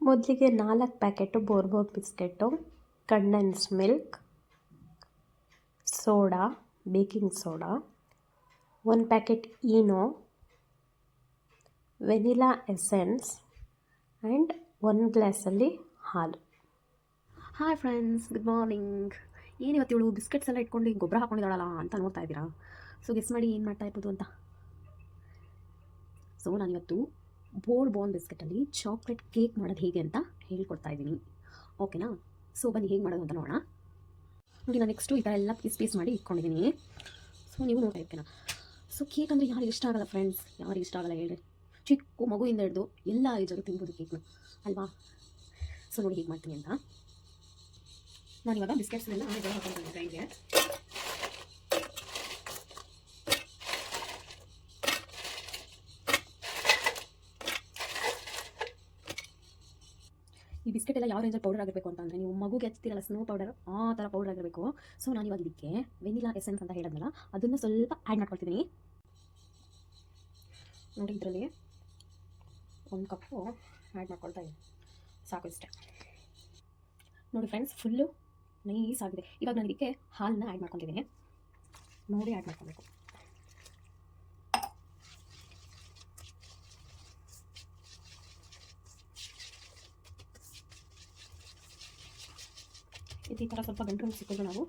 ಮೊದಲಿಗೆ 4 packet bourbon biscuit, condensed milk, soda, baking soda, 1 packet Eno, vanilla essence and 1 ಗ್ಲಾಸಲ್ಲಿ ಹಾಲು. Hi friends, good morning. ಏನಿವತ್ತು ಇವಳು biscuits ಎಲ್ಲ ಇಟ್ಕೊಂಡು ಗೊಬ್ಬರ ಹಾಕೊಂಡಿದ್ದಾಳಲ್ಲ ಅಂತ ನೋಡ್ತಾ ಇದ್ದೀರಾ. ಸೊ ಗೆಸ್ ಮಾಡಿ ಏನು ಮಾಡ್ತಾ ಇರ್ಬೋದು ಅಂತ. ಸೊ ನಾನಿವತ್ತು ಬೋರ್ಬನ್ ಬಿಸ್ಕೆಟಲ್ಲಿ ಚಾಕ್ಲೇಟ್ ಕೇಕ್ ಮಾಡೋದು ಹೇಗೆ ಅಂತ ಹೇಳ್ಕೊಡ್ತಾ ಇದ್ದೀನಿ, ಓಕೆನಾ? ಸೊ ಬನ್ನಿ ಹೇಗೆ ಮಾಡೋದು ಅಂತ ನೋಡೋಣ. ನೋಡಿ, ನಾನು ನೆಕ್ಸ್ಟು ಈ ಥರ ಎಲ್ಲ ಪೀಸ್ ಮಾಡಿ ಇಟ್ಕೊಂಡಿದ್ದೀನಿ. ಸೊ ನೀವು ನೋಡ್ತಾ ಇರ್ತೀನ. ಸೊ ಕೇಕ್ ಅಂದರೆ ಯಾರಿಗೆ ಇಷ್ಟ ಆಗಲ್ಲ ಫ್ರೆಂಡ್ಸ್? ಯಾರಿಗೆ ಇಷ್ಟ ಆಗಲ್ಲ ಹೇಳ್ರಿ? ಚಿಕ್ಕ ಮಗುವಿಂದ ಹಿಡಿದು ಎಲ್ಲ ಏಜರು ತಿನ್ಬೋದು ಕೇಕ್ನ, ಅಲ್ವಾ? ಸೊ ನೋಡಿ ಹೇಗೆ ಮಾಡ್ತೀನಿ ಅಂತ. ನಾನಿವಾಗ ಬಿಸ್ಕೆಟ್ಸ್ನೆಲ್ಲ ಹಾಕೊಂಡ್ಬಂದೆ ಗ್ರೈಂಡ್ಗೆ. ಈ ಬಿಸ್ಕೆಟ್ ಎಲ್ಲ ಯಾವ ರೇಂಜಲ್ಲಿ ಪೌಡರ್ ಆಗಿರಬೇಕು ಅಂತಂದರೆ, ನೀವು ಮಗುಗೆ ಹಚ್ತೀರಲ್ಲ ಸ್ನೋ ಪೌಡರ್, ಆ ಥರ ಪೌಡರ್ ಆಗಿರಬೇಕು. ಸೊ ನಾನಿವಾಗ ಇದಕ್ಕೆ ವೆನಿಲಾ ಎಸೆನ್ಸ್ ಅಂತ ಹೇಳಿದ್ನಲ್ಲ, ಅದನ್ನು ಸ್ವಲ್ಪ ಆ್ಯಡ್ ಮಾಡ್ಕೊಳ್ತಿದ್ದೀನಿ. ನೋಡಿ, ಇದರಲ್ಲಿ 1 ಕಪ್ಪು ಆ್ಯಡ್ ಮಾಡ್ಕೊಳ್ತಾ ಇದ್ದೀನಿ, ಸಾಕು ಇಷ್ಟೇ. ನೋಡಿ ಫ್ರೆಂಡ್ಸ್, ಫುಲ್ಲು ನೈಸ್ ಆಗಿದೆ. ಇವಾಗ ನಾನು ಇದಕ್ಕೆ ಹಾಲನ್ನ ಆ್ಯಡ್ ಮಾಡ್ಕೊತಿದ್ದೀನಿ. ನೋಡಿ ಆ್ಯಡ್ ಮಾಡ್ಕೊಬೇಕು. ಈ ಥರ ಸ್ವಲ್ಪ ಗಂಟು ಸಿಕ್ಕಿದ್ರು ನಾವು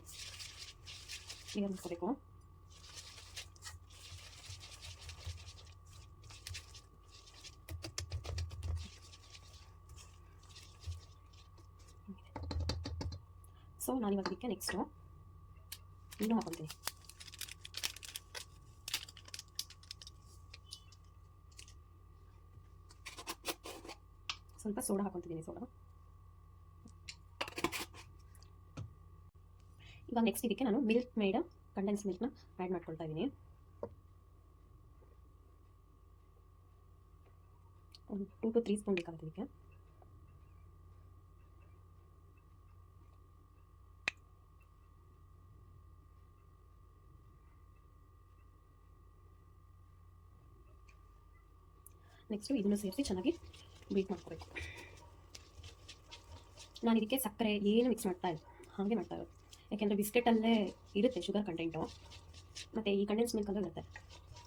ಕ್ಲಿಯರ್ ಮಾಡ್ಕೋಬೇಕು. ಸೊ ನಾನಿವಾಗ ಇದಕ್ಕೆ ನೆಕ್ಸ್ಟು ಇನ್ನೂ ಹಾಕೊಳ್ತೀನಿ. ಸ್ವಲ್ಪ ಸೋಡಾ ಹಾಕೊತಿದ್ದೀನಿ. ಸೋಡಾ ಇವಾಗ ನೆಕ್ಸ್ಟ್ ಇದಕ್ಕೆ ನಾನು ಮಿಲ್ಕ್ ಮೇಡ್ ಕಂಡೆನ್ಸ್ ಮಿಲ್ಕ್ನ ಆ್ಯಡ್ ಮಾಡ್ಕೊಳ್ತಾ ಇದ್ದೀನಿ. ಒಂದು 2 to 3 ಸ್ಪೂನ್ ಬೇಕಾಗುತ್ತೆ ಇದಕ್ಕೆ. ನೆಕ್ಸ್ಟು ಇದನ್ನು ಸೇರಿಸಿ ಚೆನ್ನಾಗಿ ಬೀಟ್ ಮಾಡ್ಕೋಬೇಕು. ನಾನು ಇದಕ್ಕೆ ಸಕ್ಕರೆ ಏನು ಮಿಕ್ಸ್ ಮಾಡ್ತಾ ಇಲ್ಲ, ಹಾಗೆ ಮಾಡ್ತಾ ಇರೋದು. ಯಾಕೆಂದರೆ ಬಿಸ್ಕೆಟಲ್ಲೇ ಇರುತ್ತೆ ಶುಗರ್ ಕಂಟೆಂಟು, ಮತ್ತು ಈ ಕಂಡೆನ್ಸ್ ಮಿಲ್ಕಲ್ಲೂ ಇರುತ್ತೆ.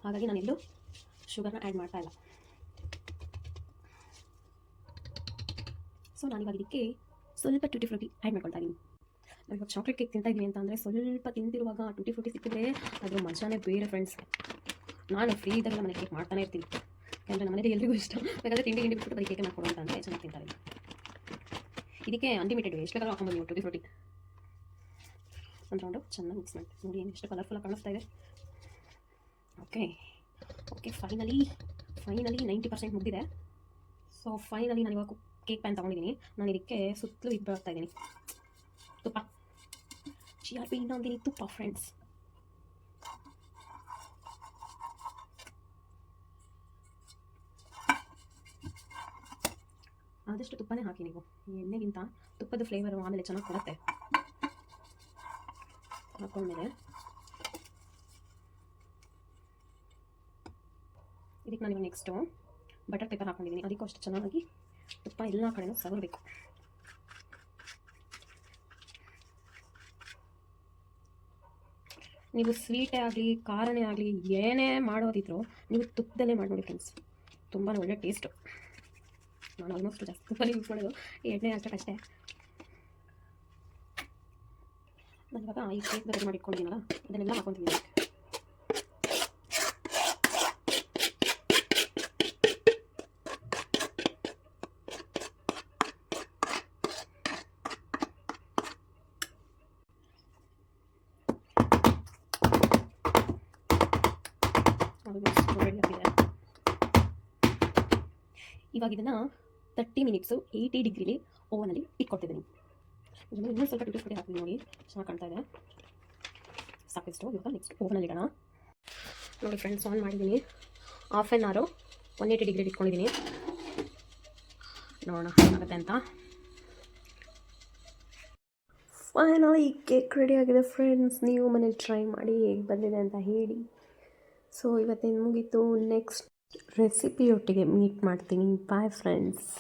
ಹಾಗಾಗಿ ನಾನಿಲ್ಲೂ ಶುಗರ್ನ ಆ್ಯಡ್ ಮಾಡ್ತಾ ಇಲ್ಲ. ಸೊ ನಾನಿವಾಗ ಇದಕ್ಕೆ ಸ್ವಲ್ಪ ಟೂಟಿ ಫ್ರೂಟಿ ಆ್ಯಡ್ ಮಾಡ್ಕೊಳ್ತಾ ಇದ್ದೀನಿ. ನಾವು ಇವಾಗ ಚಾಕ್ಲೇಟ್ ಕೇಕ್ ತಿಂತಾ ಇದ್ದೀನಿ ಅಂತಂದರೆ ಸ್ವಲ್ಪ ತಿಂತಿರುವಾಗ ಟೂಟಿ ಫ್ರೂಟಿ ಸಿಕ್ಕಿದ್ರೆ ಅದ್ರ ಮಜಾನೇ ಬೇರೆ ಫ್ರೆಂಡ್ಸ್. ನಾನು ಫ್ರೀ ಇದ್ದಾಗೆಲ್ಲ ಮನೆ ಕೇಕ್ ಮಾಡ್ತಾನೆ ಇರ್ತೀನಿ. ಯಾಕಂದರೆ ನಮ್ಮ ಮನೇಲಿ ಎಲ್ರಿಗೂ ಇಷ್ಟ. ಬೇಕಾದರೆ ತಿಂಡಿ ಬಿಟ್ಟು ಬರೀ ಕೇಕ್ ಮಾಡ್ಕೊಡು ಅಂತ ಅಂದರೆ ಚೆನ್ನಾಗಿ ತಿಂತಾರೆ. ಇದಕ್ಕೆ ಅನ್ಲಿಮಿಟೆಡ್ ಎಷ್ಟು ಬೇಕಾದ್ರೂ ಹಾಕೊಂಬೋದು ನೀವು ಟೂಟಿ ಫ್ರೂಟಿ. ಒಂದು ರೌಂಡು ಚೆನ್ನಾಗಿ ಮಿಕ್ಸ್ ಮಾಡಿ. ನೋಡಿ ಏನು ಎಷ್ಟು ಕಲರ್ಫುಲ್ಲಾಗಿ ಕಾಣಿಸ್ತಾ ಇದೆ. ಓಕೆ ಫೈನಲಿ 90% ಮುಗಿದಿದೆ. ಸೊ ಫೈನಲಿ ನಾನು ಇವಾಗ ಕೇಕ್ ಪ್ಯಾನ್ ತೊಗೊಂಡಿದ್ದೀನಿ. ನಾನು ಇದಕ್ಕೆ ಸುತ್ತಲೂ ಇದು ಬರ್ತಾ ಇದ್ದೀನಿ ತುಪ್ಪ. GRP ಇನ್ನೊಂದಿನಿ ತುಪ್ಪ ಫ್ರೆಂಡ್ಸ್. ಆದಷ್ಟು ತುಪ್ಪನೇ ಹಾಕಿ ನೀವು. ಎಣ್ಣೆಗಿಂತ ತುಪ್ಪದ ಫ್ಲೇವರು ಆಮೇಲೆ ಚೆನ್ನಾಗಿ ಕೊಡುತ್ತೆ. ಹಾಕೊಂಡ್ಮೇಲೆ ಇದಕ್ಕೆ ನಾನು ನೆಕ್ಸ್ಟು ಬಟರ್ ಪೇಪರ್ ಹಾಕೊಂಡಿದ್ದೀನಿ. ಅದಕ್ಕೂ ಅಷ್ಟು ಚೆನ್ನಾಗಿ ತುಪ್ಪ ಎಲ್ಲ ಕಡೆನೂ ಸವರಬೇಕು. ನೀವು ಸ್ವೀಟೇ ಆಗಲಿ ಖಾರನೇ ಆಗಲಿ ಏನೇ ಮಾಡೋದಿದ್ರು ನೀವು ತುಪ್ಪದಲ್ಲೇ ಮಾಡಿ ನೋಡಿ ಫ್ರೆಂಡ್ಸ್, ತುಂಬಾ ಒಳ್ಳೆ ಟೇಸ್ಟು. ನಾನು ಆಲ್ಮೋಸ್ಟ್ ಜಾಸ್ತಿ ತುಪ್ಪನೇ ಯೂಸ್ ಮಾಡೋದು, ಎಣ್ಣೆ ಅಷ್ಟೇ. ನಾನು ಇವಾಗ ಈ ಕೇಕ್ ಬೇರೆ ಮಾಡಿಟ್ಕೊಂಡಿದ್ದೀನಲ್ಲ ಅದನ್ನೆಲ್ಲ ಹಾಕೊತೀನಿ. ಇವಾಗ ಇದನ್ನು 30 ಮಿನಿಟ್ಸು 80 ಡಿಗ್ರಿಲಿ ಓವನಲ್ಲಿ ಇಟ್ಕೊಳ್ತಿದ್ದೀನಿ. ಇನ್ನೂ ಸ್ವಲ್ಪ ಟೂಟಿ ಫ್ರೂಟಿ ಹಾಕ್ತೀನಿ. ನೋಡಿ ಚೆನ್ನಾಗಿ ಕಾಣ್ತಾ ಇದೆ. ಸಾಕಿಷ್ಟು. ಇವಾಗ ನೆಕ್ಸ್ಟ್ ಓವನಲ್ಲಿ ಇಡೋಣ. ನೋಡಿ ಫ್ರೆಂಡ್ಸ್, ಆನ್ ಮಾಡಿದ್ದೀನಿ. ಹಾಫ್ ಆನ್ ಅವರು 180 ಡಿಗ್ರಿಲಿ ಇಟ್ಕೊಂಡಿದ್ದೀನಿ. ನೋಡೋಣ ಆಗುತ್ತೆ ಅಂತ. ಫೈನಲಿ ಕೇಕ್ ರೆಡಿ ಆಗಿದೆ ಫ್ರೆಂಡ್ಸ್. ನೀವು ಮನೇಲಿ ಟ್ರೈ ಮಾಡಿ ಹೇಗೆ ಬಂದಿದೆ ಅಂತ ಹೇಳಿ. ಸೊ ಇವತ್ತೇನು ಮುಗೀತು. ನೆಕ್ಸ್ಟ್ ರೆಸಿಪಿಯೊಟ್ಟಿಗೆ ಮೀಟ್ ಮಾಡ್ತೀನಿ. Bye friends.